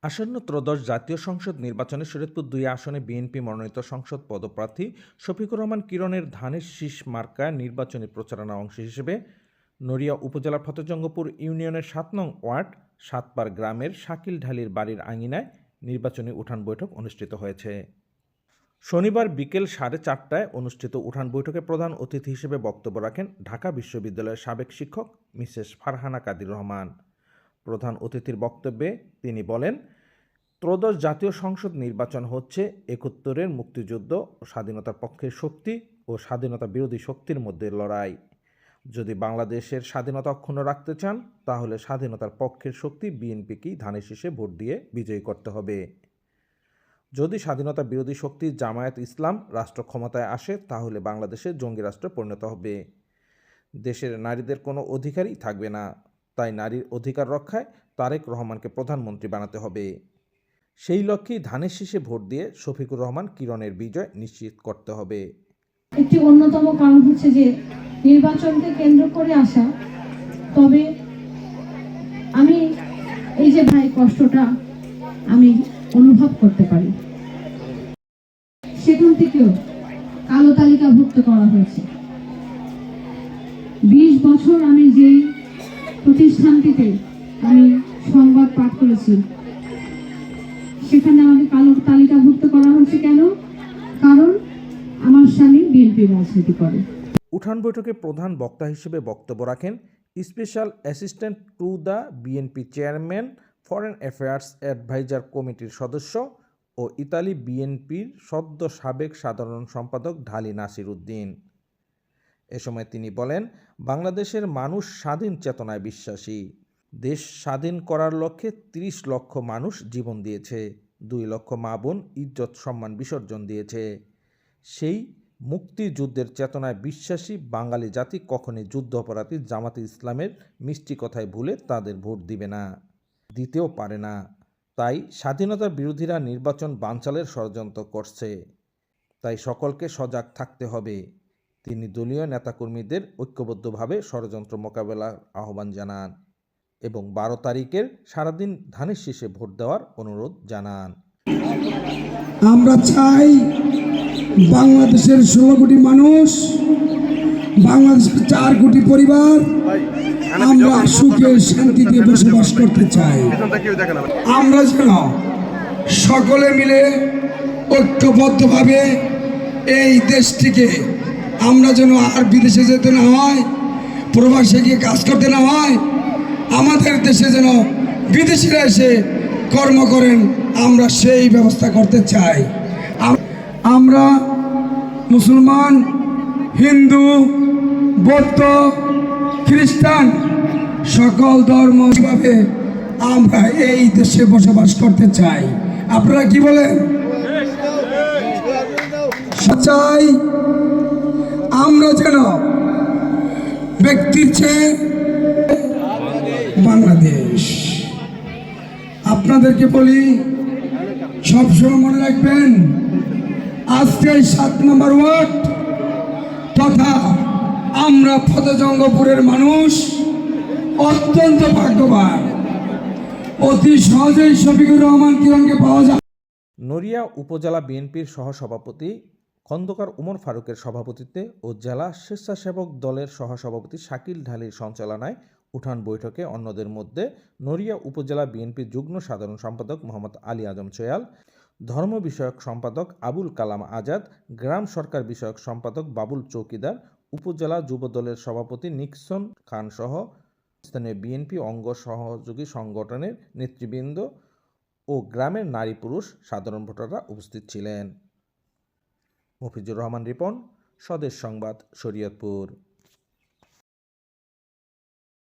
আসন্ন ত্রয়োদশ জাতীয় সংসদ নির্বাচনে শরীয়তপুর-২ আসনে বিএনপি মনোনীত সংসদ পদপ্রার্থী শফিকুর রহমান কিরণের ধানের শীষ মার্কা নির্বাচনী প্রচারণার অংশ হিসেবে নড়িয়া উপজেলার ফতেজঙ্গপুর ইউনিয়নের ৭ নং ওয়ার্ড সাতপাড় গ্রামের শাকিল ঢালির বাড়ির আঙিনায় নির্বাচনী উঠান বৈঠক অনুষ্ঠিত হয়েছে। শনিবার বিকেল 4:30টায় অনুষ্ঠিত উঠান বৈঠকে প্রধান অতিথি হিসেবে বক্তব্য রাখেন ঢাকা বিশ্ববিদ্যালয়ের সাবেক শিক্ষক মিসেস ফারহানা কাদির রহমান। প্রধান অতিথির বক্তব্যে তিনি বলেন, ত্রয়োদশ জাতীয় সংসদ নির্বাচন হচ্ছে ৭১-এর মুক্তিযুদ্ধ ও স্বাধীনতার পক্ষের শক্তি ও স্বাধীনতা বিরোধী শক্তির মধ্যে লড়াই। যদি বাংলাদেশের স্বাধীনতা অক্ষুণ্ণ রাখতে চান তাহলে স্বাধীনতার পক্ষের শক্তি বিএনপিকেই ধানের শীষে ভোট দিয়ে বিজয়ী করতে হবে। যদি স্বাধীনতা বিরোধী শক্তি জামায়াত ইসলাম রাষ্ট্র ক্ষমতায় আসে তাহলে বাংলাদেশে জঙ্গি রাষ্ট্রে পরিণত হবে। দেশের নারীদের কোনো অধিকারই থাকবে না। তাই নারীর অধিকার রক্ষায় তারেক রহমানকে প্রধানমন্ত্রী বানাতে হবে। সেই লক্ষ্যেই ধানের শীষে ভোট দিয়ে শফিকুর রহমান কিরণের বিজয় নিশ্চিত করতে হবে। একটি অন্যতম কারণ হচ্ছে যে নির্বাচনকে কেন্দ্র করে আসা। তবে আমি এই যে ভাই কষ্টটা আমি অনুভব করতে পারি। সেখান থেকেও কালো তালিকাভুক্ত করা হয়েছে। 20 বছর আমি যেই প্রতিষ্ঠানটিতে আমি সংবাদ পাঠ করেছি সেখানে আমাকে কালো তালিকাভুক্ত করা হয়েছে। কেন? কারণ আমার স্বামী বিএনপি রাজনীতি করে। উঠান বৈঠকে প্রধান বক্তা হিসেবে বক্তব্য রাখেন special assistant to the BNP chairman foreign affairs adviser কমিটির সদস্য ও ইতালি বিএনপির সদ্য সাবেক সাধারণ সম্পাদক ঢালি নাসির উদ্দিন। এ সময় তিনি বলেন, বাংলাদেশের মানুষ স্বাধীন চেতনায় বিশ্বাসী। দেশ স্বাধীন করার লক্ষ্যে 30 লক্ষ মানুষ জীবন দিয়েছে, 2 লক্ষ মা বোন ইজ্জত সম্মান বিসর্জন দিয়েছে। সেই মুক্তিযুদ্ধের চেতনায় বিশ্বাসী বাঙালি জাতি কখনই যুদ্ধ অপরাধী জামাতে ইসলামের মিষ্টি কথায় ভুলে তাদের ভোট দিবে না, দিতেও পারে না। তাই স্বাধীনতার বিরোধীরা নির্বাচন বানচালের ষড়যন্ত্র করছে। তাই সকলকে সজাগ থাকতে হবে। তিনি দলীয় নেতাকর্মীদের ঐক্যবদ্ধভাবে ষড়যন্ত্র মোকাবেলার আহ্বান জানান এবং 12 তারিখের সারাদিন ধানের শীষে ভোট দেওয়ার অনুরোধ জানান। আমরা চাই বাংলাদেশের 16 কোটি মানুষ, বাংলাদেশের 4 কোটি পরিবার আমরা সুখে শান্তিতে বসবাস করতে চাই। আমরা যেন সকলে মিলে ঐক্যবদ্ধভাবে এই দেশটিকে আমরা যেন আর বিদেশে যেতে না হয়, প্রবাসে গিয়ে কাজ করতে না হয়, আমাদের দেশে যেন বিদেশিরা এসে কর্ম করেন, আমরা সেই ব্যবস্থা করতে চাই। আমরা মুসলমান, হিন্দু, বৌদ্ধ, খ্রিস্টান সকল ধর্মভাবে আমরা এই দেশে বসবাস করতে চাই। আপনারা কি বলেন? চাই আমরা যেন ব্যক্তির চেয়ে বাংলাদেশ। আপনাদেরকে বলি, সবসময় মনে রাখবেন, আজকে 7 নম্বর ওয়ার্ড তথা আমরা ফতেজঙ্গপুরের মানুষ অত্যন্ত ভাগ্যবান। অতি সহজেই শফিকুর রহমান কিরণকে পাওয়া যায়। নড়িয়া উপজেলা বিএনপির সহসভাপতি খন্দকার উমর ফারুকের সভাপতিত্বে ও জেলা স্বেচ্ছাসেবক দলের সহসভাপতি শাকিল ঢালির সঞ্চালনায় উঠান বৈঠকে অন্যদের মধ্যে নড়িয়া উপজেলা বিএনপির যুগ্ম সাধারণ সম্পাদক মোহাম্মদ আলী আজম সোয়াল, ধর্ম বিষয়ক সম্পাদক আবুল কালাম আজাদ, গ্রাম সরকার বিষয়ক সম্পাদক বাবুল চৌকিদার, উপজেলা যুবদলের সভাপতি নিক্সন খান সহ স্থানীয় বিএনপি অঙ্গ সহযোগী সংগঠনের নেতৃবৃন্দ ও গ্রামের নারী পুরুষ সাধারণ ভোটাররা উপস্থিত ছিলেন। মফিজুর রহমান রিপন, স্বদেশ সংবাদ, শরীয়তপুর।